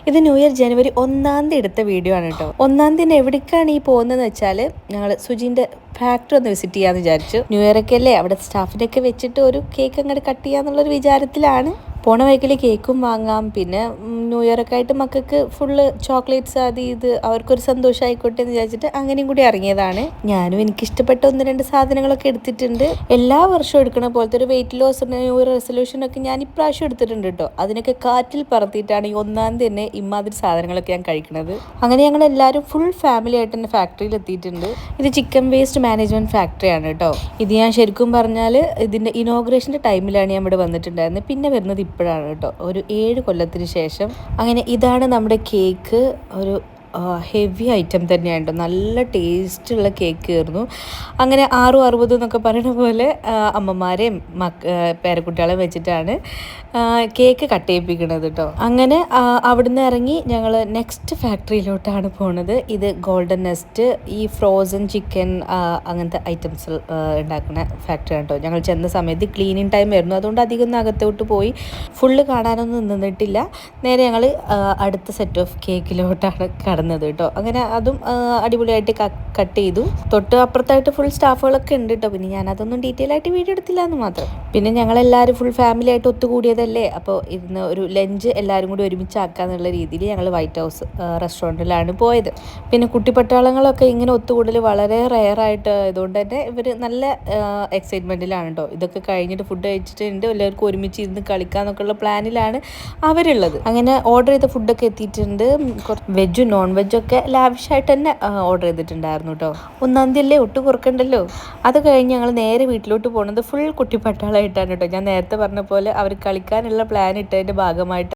ഇത് new year ജനുവരി 1 എടുത്ത video ആണ് കേട്ടോ. 1 എവിടേക്കാണ് ഈ പോകുന്നതെന്ന് വെച്ചാൽ ഞങ്ങൾ സുജിൻ്റെ ഫാക്ടറി ഒന്ന് വിസിറ്റ് ചെയ്യാമെന്ന് വിചാരിച്ചു. ന്യൂ ഇയർ ഒക്കെ അല്ലേ, അവിടെ സ്റ്റാഫിനൊക്കെ വെച്ചിട്ട് ഒരു കേക്ക് അങ്ങോട്ട് കട്ട് ചെയ്യാന്നുള്ളൊരു വിചാരത്തിലാണ്. പോണ വഴിക്കിൽ കേക്കും വാങ്ങാം, പിന്നെ ന്യൂ ഇയർ ഒക്കെ ആയിട്ട് മക്കൾക്ക് ഫുള്ള് ചോക്ലേറ്റ്സ് അത് ഇത് അവർക്കൊരു സന്തോഷമായിക്കോട്ടെ എന്ന് വിചാരിച്ചിട്ട് അങ്ങനെയും കൂടി ഇറങ്ങിയതാണ്. ഞാനും എനിക്കിഷ്ടപ്പെട്ട 1-2 സാധനങ്ങളൊക്കെ എടുത്തിട്ടുണ്ട്. എല്ലാ വർഷവും എടുക്കണ പോലത്തെ ഒരു വെയിറ്റ് ലോസ് ന്യൂ ഇയർ റെസൊല്യൂഷനൊക്കെ ഞാൻ ഇപ്രാവശ്യം എടുത്തിട്ടുണ്ട് കേട്ടോ. അതിനൊക്കെ കാറ്റിൽ പറത്തിയിട്ടാണ് ഈ 1 തന്നെ ഇമാതിരി സാധനങ്ങളൊക്കെ ഞാൻ കഴിക്കുന്നത്. അങ്ങനെ ഞങ്ങൾ എല്ലാവരും ഫുൾ ഫാമിലി ആയിട്ട് തന്നെ ഫാക്ടറിയിൽ എത്തിയിട്ടുണ്ട്. ഇത് ചിക്കൻ വേസ്റ്റ് മാനേജ്മെന്റ് ഫാക്ടറിയാണ് കേട്ടോ. ഇത് ഞാൻ ശരിക്കും പറഞ്ഞാൽ ഇതിൻ്റെ ഇനോഗ്രേഷൻ്റെ ടൈമിലാണ് ഞാൻ ഇവിടെ വന്നിട്ടുണ്ടായിരുന്നത്. പിന്നെ വരുന്നത് ഇപ്പോഴാണ് കേട്ടോ, ഒരു 7 കൊല്ലത്തിന് ശേഷം. അങ്ങനെ ഇതാണ് നമ്മുടെ കേക്ക്. ഒരു ഹെവി ഐറ്റം തന്നെയാണ്, നല്ല ടേസ്റ്റുള്ള കേക്ക് ആയിരുന്നു. അങ്ങനെ 660 എന്നൊക്കെ പറയുന്ന പോലെ അമ്മമാരെയും പേരക്കുട്ടികളെയും വെച്ചിട്ടാണ് കേക്ക് കട്ട് ചെയ്യിപ്പിക്കുന്നത് കേട്ടോ. അങ്ങനെ അവിടുന്ന് ഇറങ്ങി ഞങ്ങൾ നെക്സ്റ്റ് ഫാക്ടറിയിലോട്ടാണ് പോണത്. ഇത് ഗോൾഡൻ നെസ്റ്റ്, ഈ ഫ്രോസൺ ചിക്കൻ അങ്ങനത്തെ ഐറ്റംസ് ഉണ്ടാക്കുന്ന ഫാക്ടറിയാണ് കേട്ടോ. ഞങ്ങൾ ചെന്ന സമയത്ത് ക്ലീനിങ് ടൈം ആയിരുന്നു, അതുകൊണ്ട് അധികം ഒന്നും അകത്തോട്ട് പോയി ഫുള്ള് കാണാനൊന്നും നിന്നിട്ടില്ല. നേരെ ഞങ്ങൾ അടുത്ത സെറ്റ് ഓഫ് കേക്കിലോട്ടാണ് കടന്നത് കേട്ടോ. അങ്ങനെ അതും അടിപൊളിയായിട്ട് കട്ട് ചെയ്തു. തൊട്ട് അപ്പുറത്തായിട്ട് ഫുൾ സ്റ്റാഫുകളൊക്കെ ഉണ്ട് കേട്ടോ. പിന്നെ ഞാൻ അതൊന്നും ഡീറ്റെയിൽ ആയിട്ട് വീഡിയോ എടുത്തില്ല എന്ന് മാത്രം. പിന്നെ ഞങ്ങളെല്ലാവരും ഫുൾ ഫാമിലി ആയിട്ട് ഒത്തുകൂടിയതല്ലേ, അപ്പോൾ ഇന്ന് ഒരു ലഞ്ച് എല്ലാവരും കൂടി ഒരുമിച്ചാക്കാന്നുള്ള രീതിയിൽ ഞങ്ങൾ വൈറ്റ് ഹൗസ് റെസ്റ്റോറൻറ്റിലാണ് പോയത്. പിന്നെ കുട്ടിപ്പട്ടാളങ്ങളൊക്കെ ഇങ്ങനെ ഒത്തുകൂടൽ വളരെ റെയറായിട്ട് ആയതുകൊണ്ട് തന്നെ ഇവർ നല്ല എക്സൈറ്റ്മെൻറ്റിലാണ് കേട്ടോ. ഇതൊക്കെ കഴിഞ്ഞിട്ട് ഫുഡ് കഴിച്ചിട്ടുണ്ട്, എല്ലാവർക്കും ഒരുമിച്ച് ഇരുന്ന് കളിക്കാന്നൊക്കെ ഉള്ള പ്ലാനിലാണ് അവരുള്ളത്. അങ്ങനെ ഓർഡർ ചെയ്ത ഫുഡൊക്കെ എത്തിയിട്ടുണ്ട്. വെജും നോൺ വെജും ഒക്കെ ലാവിഷായിട്ട് തന്നെ ഓർഡർ ചെയ്തിട്ടുണ്ടായിരുന്നു കേട്ടോ. 1 അല്ലേ, ഒട്ടും കുറക്കണ്ടല്ലോ. അത് കഴിഞ്ഞ് ഞങ്ങൾ നേരെ വീട്ടിലോട്ട് പോകുന്നത് ഫുൾ കുട്ടിപ്പട്ടാളമായിട്ടാണ് കേട്ടോ. ഞാൻ നേരത്തെ പറഞ്ഞ പോലെ അവർ കളിക്കാനുള്ള പ്ലാൻ ഇട്ടതിൻ്റെ ഭാഗമായിട്ട്